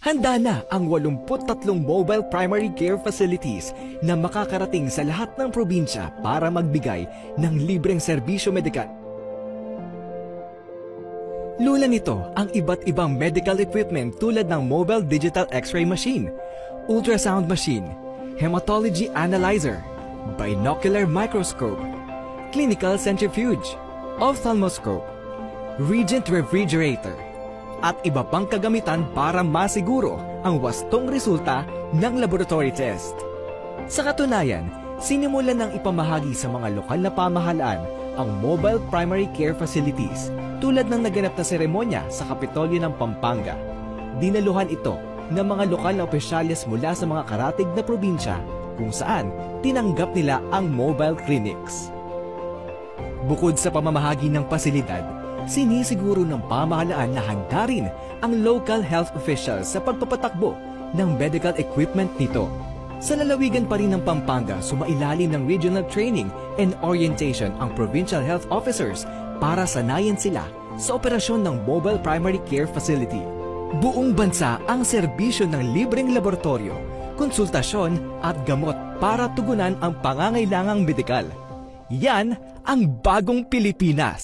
Handa na ang 83 mobile primary care facilities na makakarating sa lahat ng probinsya para magbigay ng libreng serbisyo medikal. Lula nito ang iba't ibang medical equipment tulad ng mobile digital x-ray machine, ultrasound machine, hematology analyzer, binocular microscope, clinical centrifuge, ophthalmoscope, Regent refrigerator, at iba pang kagamitan para masiguro ang wastong resulta ng laboratory test. Sa katunayan, sinimulan ng ipamahagi sa mga lokal na pamahalaan ang mobile primary care facilities tulad ng naganap na seremonya sa Kapitolyo ng Pampanga. Dinaluhan ito ng mga lokal na opisyales mula sa mga karatig na probinsya kung saan tinanggap nila ang mobile clinics. Bukod sa pamamahagi ng pasilidad, sinisiguro ng pamahalaan na handa rin ang local health officials sa pagpapatakbo ng medical equipment nito. Sa lalawigan pa rin ng Pampanga, sumailalim ng regional training and orientation ang provincial health officers para sanayin sila sa operasyon ng mobile primary care facility. Buong bansa ang serbisyo ng libreng laboratorio, konsultasyon at gamot para tugunan ang pangangailangang medikal. Yan ang bagong Pilipinas.